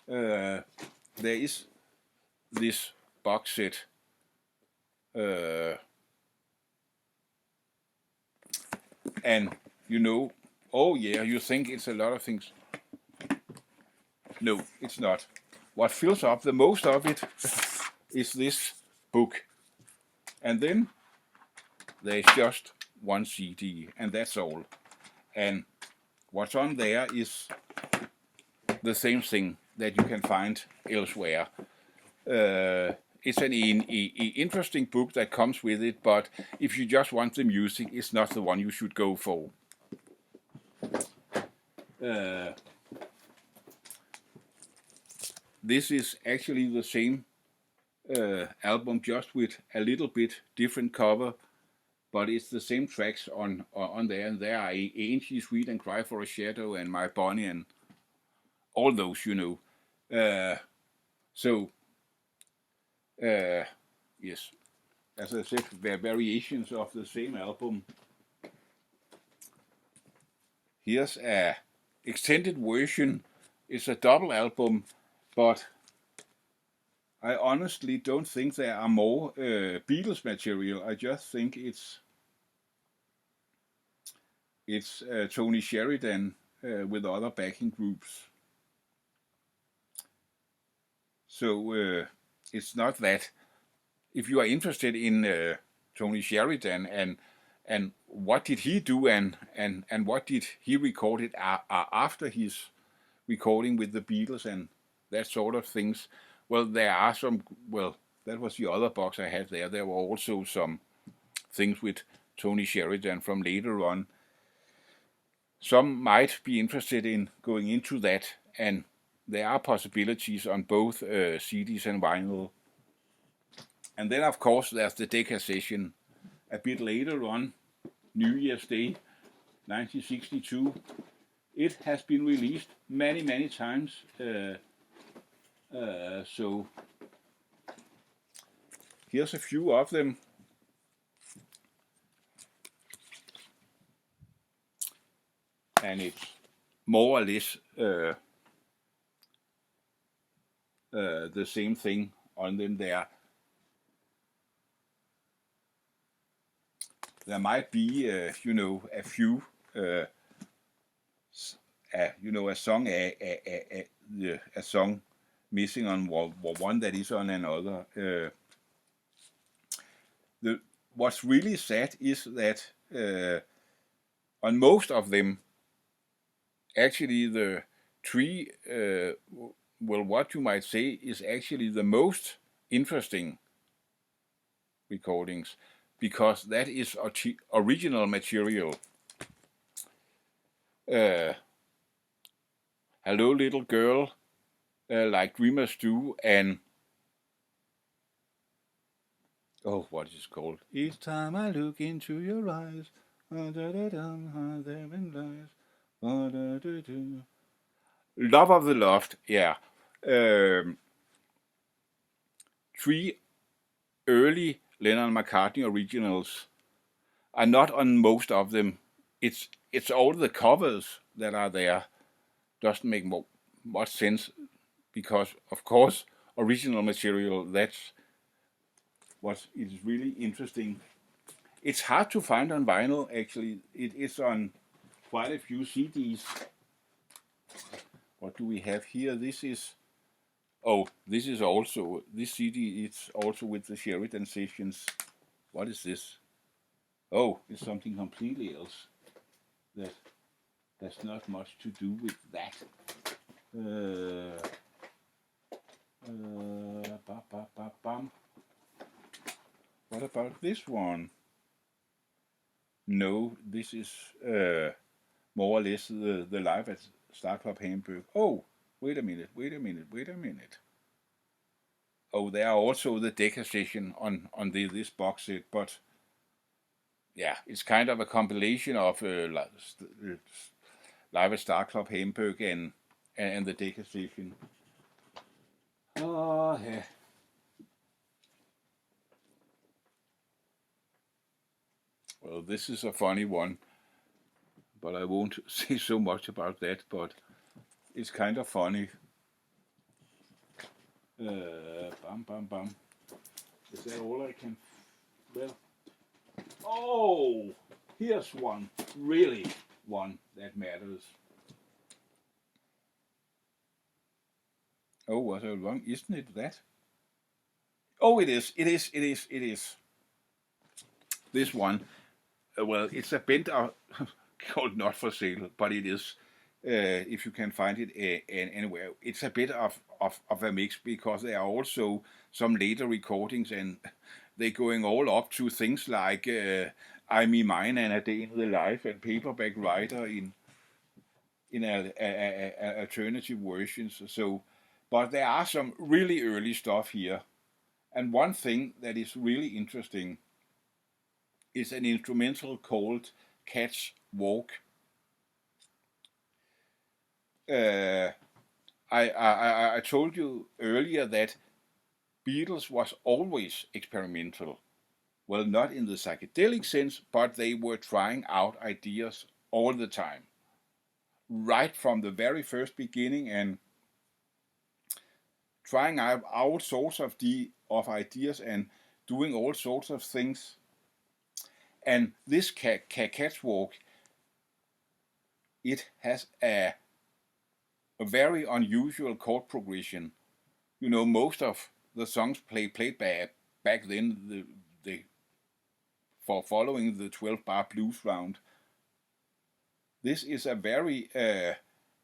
there is this box set, and oh yeah, you think it's a lot of things. No, it's not. What fills up the most of it is this book, and then there's just one CD, and that's all. And what's on there is the same thing that you can find elsewhere. It's an interesting book that comes with it, but if you just want the music, it's not the one you should go for. This is actually the same album, just with a little bit different cover, but it's the same tracks on there, and there are Ain't She Sweet and Cry for a Shadow and My Bonnie and all those, So, yes, as I said, they're variations of the same album. Here's a extended version. It's a double album, but I honestly don't think there are more Beatles material. I just think it's Tony Sheridan with other backing groups. So it's not that. If you are interested in Tony Sheridan and what did he do and what did he record it after his recording with the Beatles and that sort of things, well, there are some. Well, that was the other box I had there. There were also some things with Tony Sheridan from later on. Some might be interested in going into that, and there are possibilities on both CDs and vinyl. And then, of course, there's the Decca session a bit later on, New Year's Day, 1962. It has been released many, many times. So here's a few of them. And it's more or less the same thing on them there. There might be, a few, a song, a song missing on one that is on another. What's really sad is that on most of them, actually the three, what you might say is actually the most interesting recordings, because that is original material. Hello Little Girl, Like Dreamers Do, and what is it called? Each time I look into your eyes, therein lies. Love of the Lost, yeah. Three early Lennon-McCartney originals are not on most of them. It's all the covers that are there. Doesn't make much sense, because of course original material, that's what is really interesting. It's hard to find on vinyl, actually. It is on quite a few CDs. What do we have here? This is also, this CD, it's also with the Sheridan sessions. What is this? Oh, it's something completely else. That's not much to do with that. What about this one? No, this is more or less the live at Star Club Hamburg. Oh, wait a minute. Oh, there are also the Decca session on this box set, but yeah, it's kind of a compilation of live at Star Club Hamburg and the Decca session. Oh, yeah. Well, this is a funny one, but I won't say so much about that, but it's kind of funny. Bam, bam, bam. Is that all I can? Well, oh, here's one. Really, one that matters. Oh, was I wrong? Isn't it that? Oh, it is. It is. It is. It is. This one. Well, it's a bent called Not for Sale, but it is. If you can find it anywhere, it's a bit of a mix because there are also some later recordings and they're going all up to things like I Me Mine and A Day in the Life and Paperback Writer in alternative versions. So, but there are some really early stuff here, and one thing that is really interesting is an instrumental called Catswalk. Uh, I told you earlier that Beatles was always experimental. Well, not in the psychedelic sense, but they were trying out ideas all the time, right from the very first beginning, and trying out all sorts of ideas and doing all sorts of things. And this Catswalk, it has a very unusual chord progression. You know, most of the songs played back then, for following the 12-bar blues round. This is a very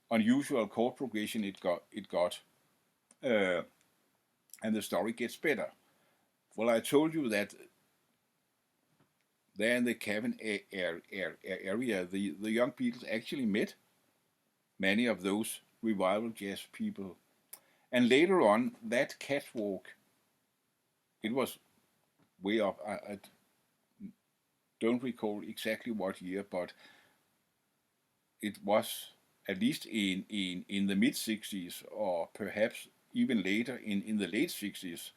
unusual chord progression it got, and the story gets better. Well, I told you that there in the cabin area, the young Beatles actually met many of those revival jazz people. And later on, that Catwalk, it was way up. I don't recall exactly what year, but it was at least in the mid 60s, or perhaps even later in the late 60s.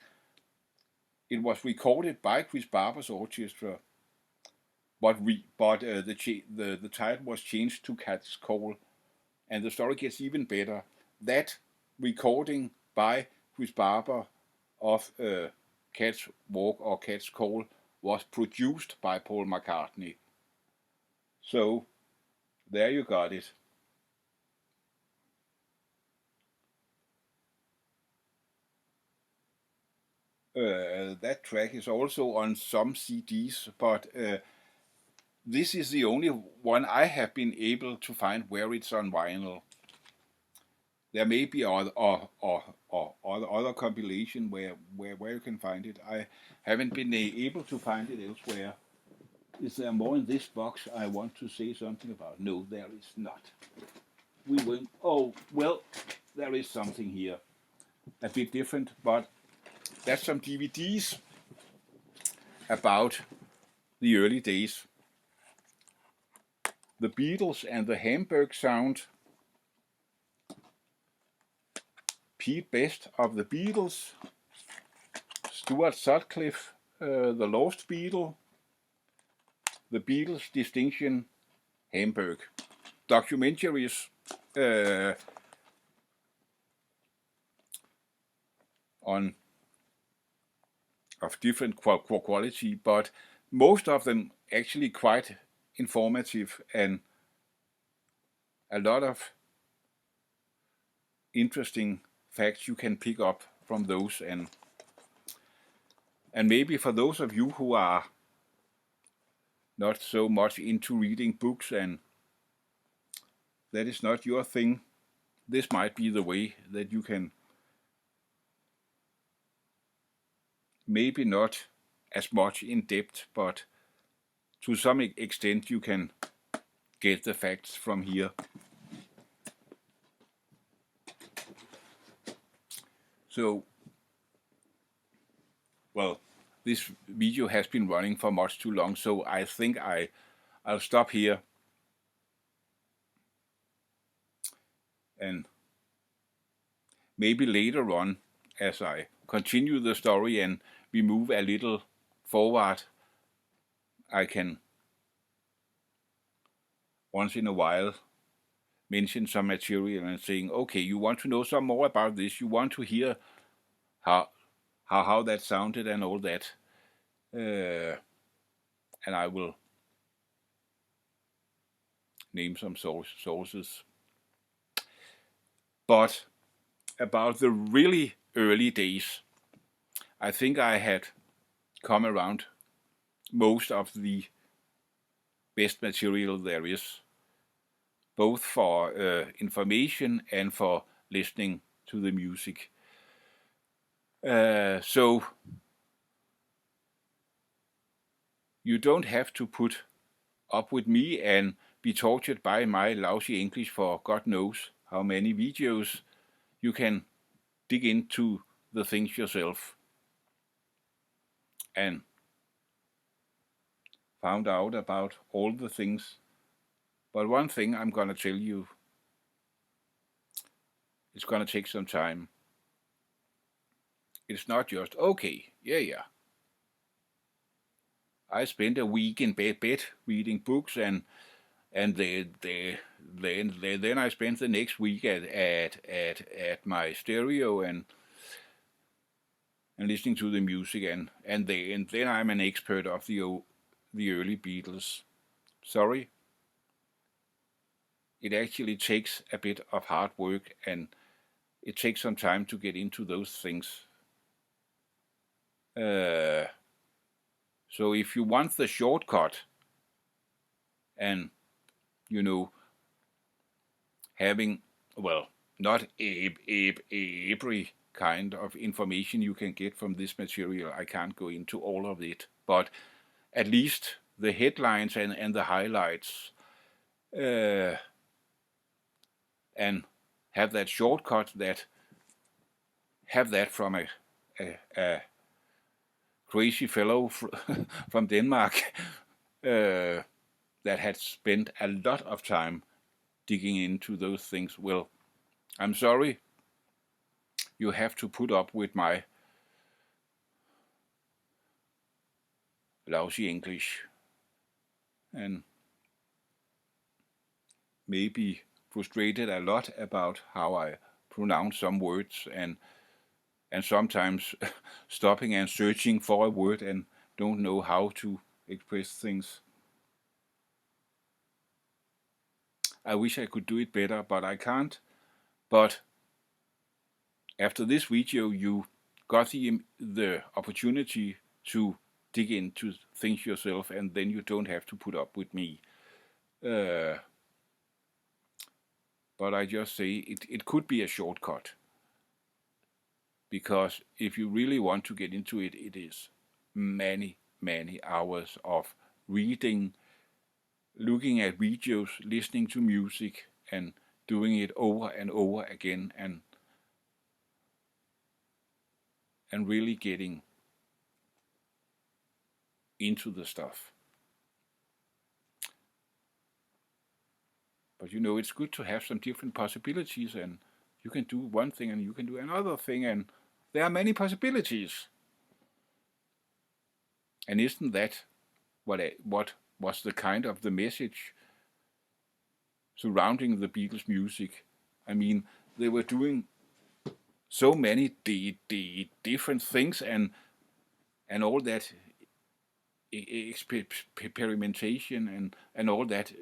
It was recorded by Chris Barber's orchestra, but the title was changed to Cat's Call, and the story gets even better. That recording by Chris Barber of Cat's Walk or Cat's Call was produced by Paul McCartney. So there you got it. That track is also on some CDs, but this is the only one I have been able to find where it's on vinyl. There may be other compilation where you can find it. I haven't been able to find it elsewhere. Is there more in this box I want to say something about? No, there is not. We will. Oh, well, there is something here. A bit different, but that's some DVDs about the early days. The Beatles and the Hamburg Sound. Pete Best of the Beatles. Stuart Sutcliffe, The Lost Beatle. The Beatles Distinction, Hamburg. Documentaries on of different quality, but most of them actually quite informative, and a lot of interesting facts you can pick up from those. And maybe for those of you who are not so much into reading books and that is not your thing, this might be the way that you can, maybe not as much in depth, but to some extent you can get the facts from here. So, well, this video has been running for much too long, so I think I'll stop here. And maybe later on, as I continue the story and we move a little forward, I can once in a while mention some material and saying, okay, you want to know some more about this, you want to hear how how that sounded and all that. And I will name some sources. But about the really early days, I think I had come around most of the best material there is, both for information and for listening to the music. So you don't have to put up with me and be tortured by my lousy English for God knows how many videos. You can dig into the things yourself and found out about all the things. But one thing I'm going to tell you, it's going to take some time. It's not just, okay, yeah. I spent a week in bed reading books, and then I spent the next week at my stereo and listening to the music, and then I'm an expert of the early Beatles. Sorry. It actually takes a bit of hard work, and it takes some time to get into those things. So if you want the shortcut and, having, well, not every kind of information you can get from this material, I can't go into all of it, but at least the headlines and the highlights, and have that shortcut have that from a crazy fellow from Denmark that had spent a lot of time digging into those things. Well, I'm sorry, you have to put up with my lousy English and maybe frustrated a lot about how I pronounce some words, and sometimes stopping and searching for a word and don't know how to express things. I wish I could do it better, but I can't. But after this video, you got the opportunity to dig into things yourself, and then you don't have to put up with me. But I just say it could be a shortcut, because if you really want to get into it, it is many hours of reading, looking at videos, listening to music, and doing it over and over again, and really getting into the stuff. But it's good to have some different possibilities, and you can do one thing and you can do another thing, and there are many possibilities. And isn't that what was the kind of the message surrounding the Beatles music? I mean, they were doing so many different things and all that experimentation and all that.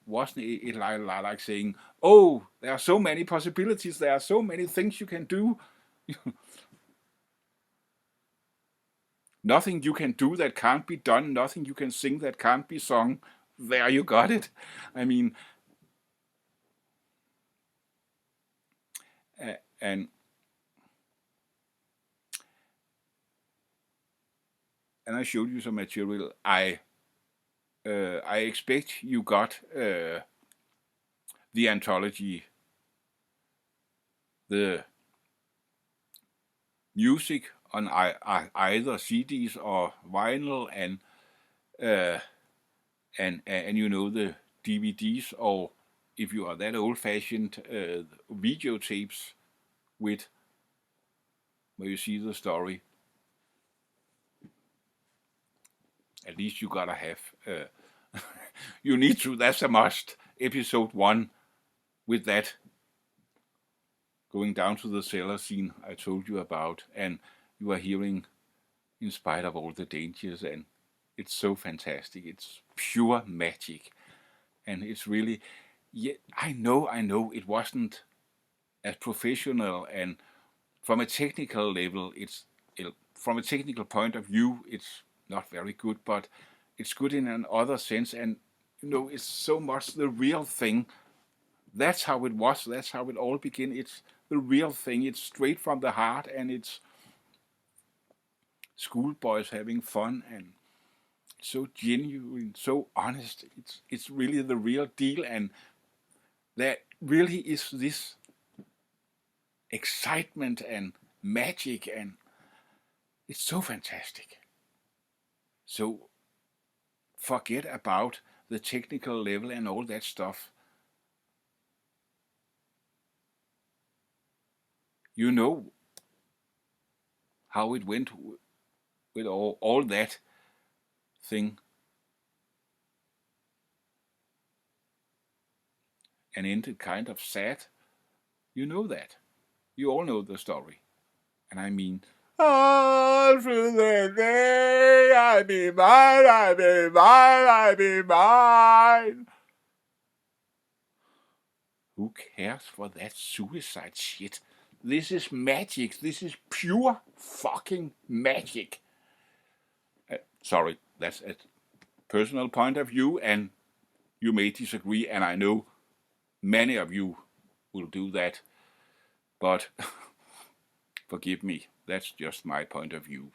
Wasn't it like saying, oh, there are so many possibilities, there are so many things you can do. Nothing you can do that can't be done, nothing you can sing that can't be sung. There you got it. I mean, and I showed you some material. I expect you got the Anthology, the music on either CDs or vinyl, and the DVDs, or if you are that old-fashioned, videotapes with where you see the story. At least you gotta have. You need to. That's a must. Episode 1 with that going down to the cellar scene I told you about, and you are hearing In Spite of All the Dangers, and it's so fantastic. It's pure magic, and it's really, yeah, I know it wasn't as professional, and from a technical level, from a technical point of view, it's not very good, but it's good in another sense, and it's so much the real thing. That's how it was. That's how it all began. It's the real thing. It's straight from the heart, and it's schoolboys having fun, and so genuine, so honest. It's really the real deal, and there really is this excitement and magic, and it's so fantastic. So forget about the technical level and all that stuff. You know how it went with all that thing, and ended kind of sad. You know that. You all know the story. And I mean, all through the day, I be mine, I be mine, I be mine. Who cares for that suicide shit? This is magic. This is pure fucking magic. Sorry, that's a personal point of view, and you may disagree, and I know many of you will do that, but forgive me, that's just my point of view.